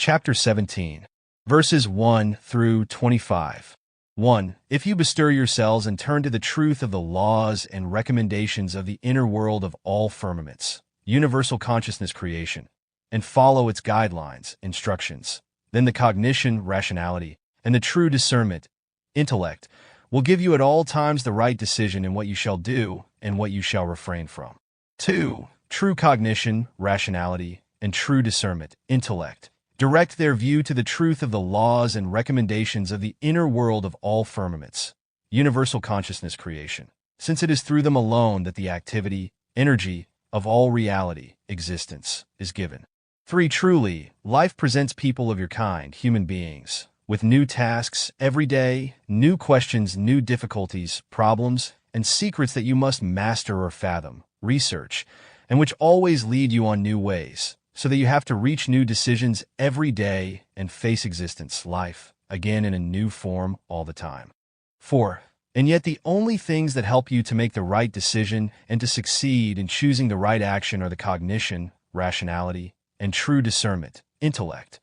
Chapter 17, verses 1 through 25. 1. If you bestir yourselves and turn to the truth of the laws and recommendations of the inner world of all firmaments, universal consciousness creation, and follow its guidelines, instructions, then the cognition, rationality, and the true discernment, intellect, will give you at all times the right decision in what you shall do and what you shall refrain from. 2. True cognition, rationality, and true discernment, intellect, direct their view to the truth of the laws and recommendations of the inner world of all firmaments, universal consciousness creation, since it is through them alone that the activity, energy of all reality, existence, is given. 3. Truly, life presents people of your kind, human beings, with new tasks every day, new questions, new difficulties, problems, and secrets that you must master or fathom, research, and which always lead you on new ways, so that you have to reach new decisions every day and face existence, life, again in a new form all the time. 4. And yet the only things that help you to make the right decision and to succeed in choosing the right action are the cognition, rationality, and true discernment, intellect.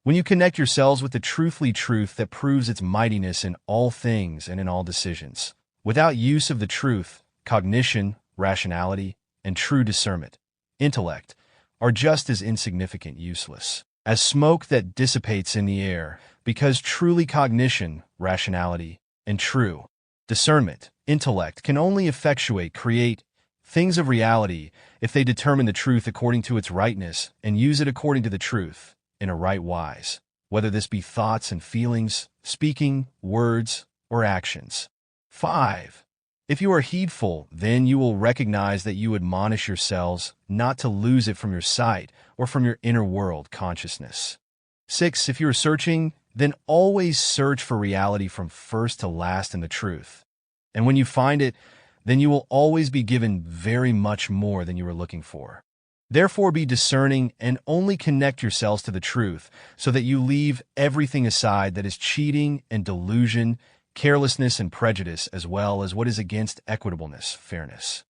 When you connect yourselves with the truthful truth that proves its mightiness in all things and in all decisions, without use of the truth, cognition, rationality, and true discernment, intellect, are just as insignificant, useless, as smoke that dissipates in the air, because truly cognition, rationality, and true discernment, intellect, can only effectuate, create things of reality if they determine the truth according to its rightness and use it according to the truth, in a right wise, whether this be thoughts and feelings, speaking, words, or actions. 5. If you are heedful, then you will recognize that you admonish yourselves not to lose it from your sight or from your inner world consciousness. 6. If you are searching, then always search for reality from first to last in the truth. And when you find it, then you will always be given very much more than you were looking for. Therefore be discerning and only connect yourselves to the truth, so that you leave everything aside that is cheating and delusion, carelessness and prejudice, as well as what is against equitableness, fairness.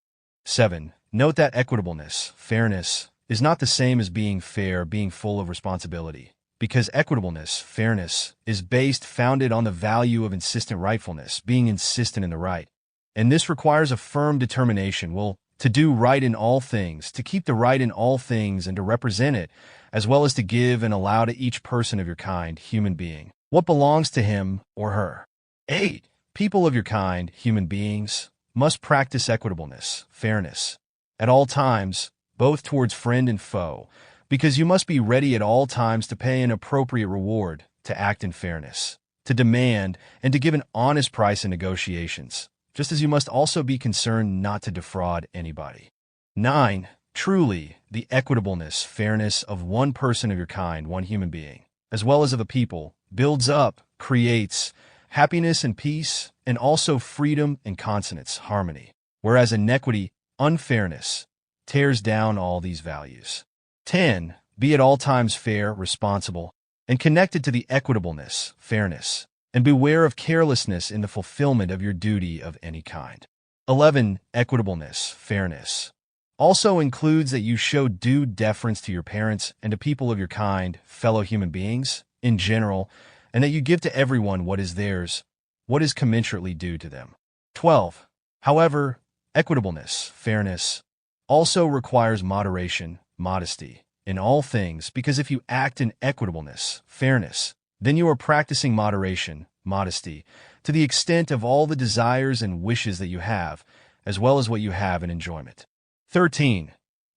7. Note that equitableness, fairness, is not the same as being fair, being full of responsibility, because equitableness, fairness, is founded on the value of insistent rightfulness, being insistent in the right. And this requires a firm determination, to do right in all things, to keep the right in all things, and to represent it, as well as to give and allow to each person of your kind, human being, what belongs to him or her. 8. People of your kind, human beings, must practice equitableness, fairness, at all times, both towards friend and foe, because you must be ready at all times to pay an appropriate reward, to act in fairness, to demand, and to give an honest price in negotiations, just as you must also be concerned not to defraud anybody. 9. Truly, the equitableness, fairness of one person of your kind, one human being, as well as of a people, builds up, creates happiness and peace, and also freedom and consonance, harmony, whereas inequity, unfairness, tears down all these values. 10. Be at all times fair, responsible, and connected to the equitableness, fairness, and beware of carelessness in the fulfillment of your duty of any kind. 11. Equitableness, fairness, also includes that you show due deference to your parents and to people of your kind, fellow human beings, in general, and that you give to everyone what is theirs, what is commensurately due to them. 12. However, equitableness, fairness, also requires moderation, modesty, in all things, because if you act in equitableness, fairness, then you are practicing moderation, modesty, to the extent of all the desires and wishes that you have, as well as what you have in enjoyment. 13.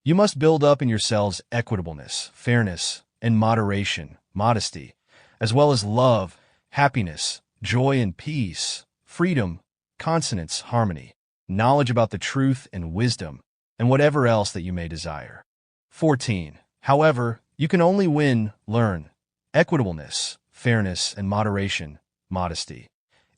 You must build up in yourselves equitableness, fairness, and moderation, modesty, as well as love, happiness, joy and peace, freedom, consonance, harmony, knowledge about the truth and wisdom, and whatever else that you may desire. 14. However, you can only learn equitableness, fairness, and moderation, modesty,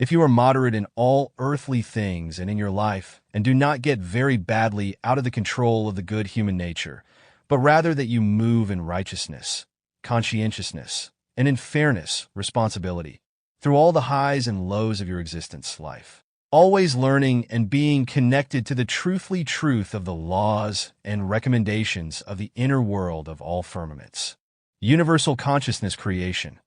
if you are moderate in all earthly things and in your life, and do not get very badly out of the control of the good human nature, but rather that you move in righteousness, conscientiousness, and in fairness, responsibility, through all the highs and lows of your existence, life, always learning and being connected to the truth of the laws and recommendations of the inner world of all firmaments, Universal consciousness creation.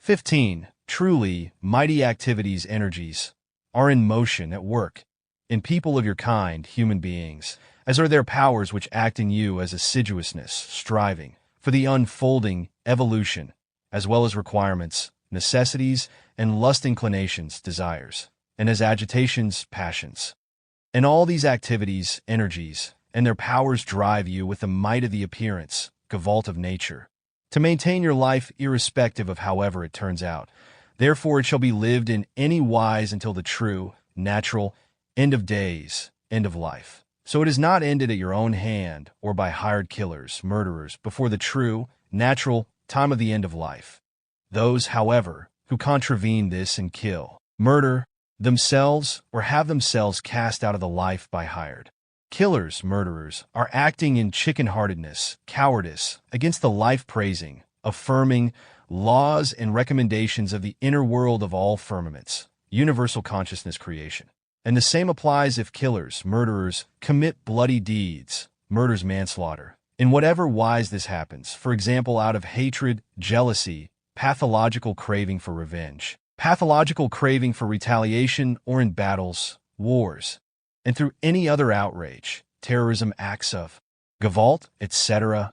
15. Truly, mighty activities, energies, are in motion at work, in people of your kind, human beings, as are their powers which act in you as assiduousness, striving, for the unfolding, evolution, as well as requirements, necessities, and lust inclinations, desires, and as agitations, passions. And all these activities, energies, and their powers drive you with the might of the appearance, Goblet of nature, to maintain your life irrespective of however it turns out. Therefore it shall be lived in any wise until the true, natural, end of days, end of life. So it is not ended at your own hand or by hired killers, murderers, before the true, natural time of the end of life. Those, however, who contravene this and kill, murder, themselves or have themselves cast out of the life by hired killers, murderers, are acting in chicken-heartedness, cowardice, against the life-praising, affirming laws and recommendations of the inner world of all firmaments, universal consciousness creation. And the same applies if killers, murderers, commit bloody deeds, murders, manslaughter, in whatever wise this happens, for example, out of hatred, jealousy, pathological craving for revenge, pathological craving for retaliation, or in battles, wars, and through any other outrage, terrorism, acts of Goblet, etc.,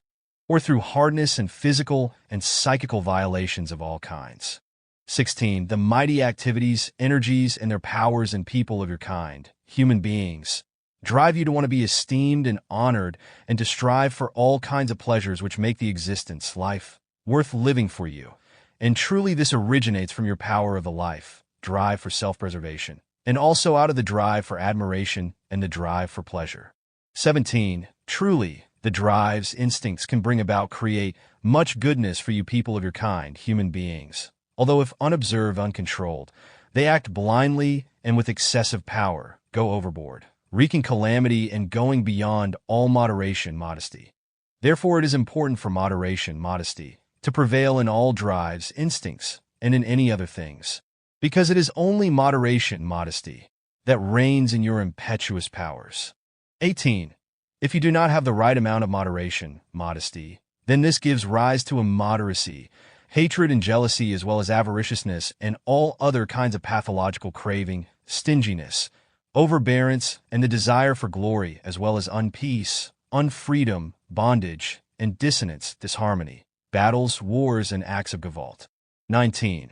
or through hardness and physical and psychical violations of all kinds. 16. The mighty activities, energies, and their powers in people of your kind, human beings, drive you to want to be esteemed and honored and to strive for all kinds of pleasures which make the existence, life, worth living for you. And truly this originates from your power of the life, drive for self-preservation, and also out of the drive for admiration and the drive for pleasure. 17. Truly, the drives, instincts can bring about, create much goodness for you people of your kind, human beings. Although if unobserved, uncontrolled, they act blindly and with excessive power, go overboard, wreaking calamity and going beyond all moderation, modesty. Therefore it is important for moderation, modesty, to prevail in all drives, instincts, and in any other things, because it is only moderation, modesty, that reigns in your impetuous powers. 18. If you do not have the right amount of moderation, modesty, then this gives rise to immoderacy, hatred and jealousy, as well as avariciousness and all other kinds of pathological craving, stinginess, overbearance, and the desire for glory, as well as unpeace, unfreedom, bondage, and dissonance, disharmony, battles, wars, and acts of Goblet. 19.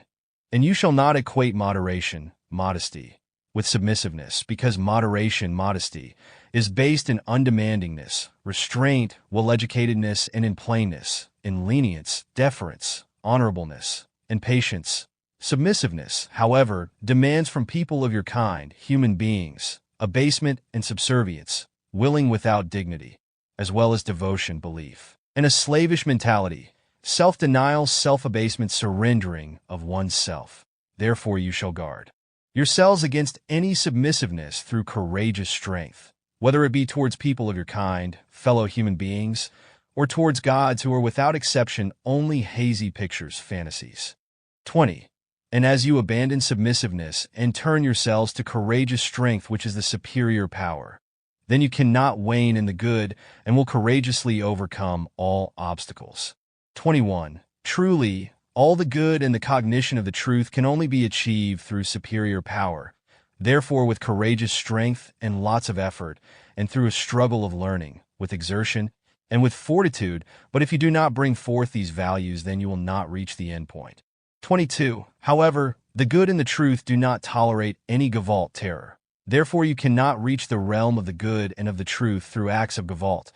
And you shall not equate moderation, modesty, with submissiveness, because moderation, modesty, is based in undemandingness, restraint, well-educatedness, and in plainness, in lenience, deference, honorableness, and patience. Submissiveness, however, demands from people of your kind, human beings, abasement and subservience, willing without dignity, as well as devotion, belief, and a slavish mentality, self-denial, self-abasement, surrendering of oneself. Therefore you shall guard yourselves against any submissiveness through courageous strength, whether it be towards people of your kind, fellow human beings, or towards gods who are without exception only hazy pictures, fantasies. 20. And as you abandon submissiveness and turn yourselves to courageous strength, which is the superior power, then you cannot wane in the good and will courageously overcome all obstacles. 21. Truly, all the good and the cognition of the truth can only be achieved through superior power, therefore with courageous strength and lots of effort, and through a struggle of learning, with exertion, and with fortitude, but if you do not bring forth these values, then you will not reach the end point. 22. However, the good and the truth do not tolerate any Goblet terror. Therefore you cannot reach the realm of the good and of the truth through acts of Goblet,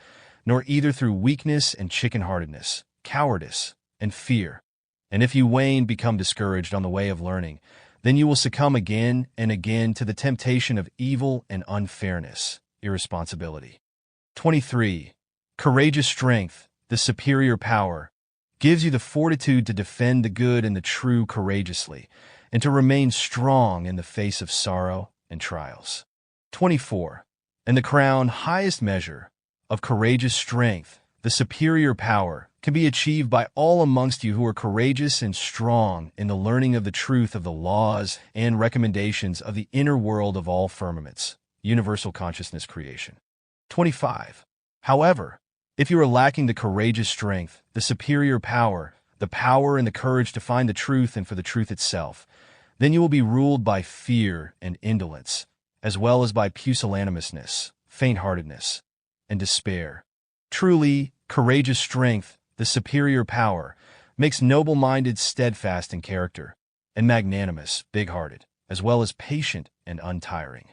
nor either through weakness and chicken-heartedness, cowardice, and fear. And if you wane, become discouraged on the way of learning, then you will succumb again and again to the temptation of evil and unfairness, irresponsibility. 23. Courageous strength, the superior power, gives you the fortitude to defend the good and the true courageously, and to remain strong in the face of sorrow and trials. 24. And the crown, highest measure, of courageous strength, the superior power, can be achieved by all amongst you who are courageous and strong in the learning of the truth of the laws and recommendations of the inner world of all firmaments, universal consciousness creation. 25. However, If you are lacking the courageous strength, the superior power, the power and the courage to find the truth and for the truth itself, then you will be ruled by fear and indolence, as well as by pusillanimousness, faint-heartedness, and despair. Truly, courageous strength, the superior power, makes noble-minded steadfast in character, and magnanimous, big-hearted, as well as patient and untiring.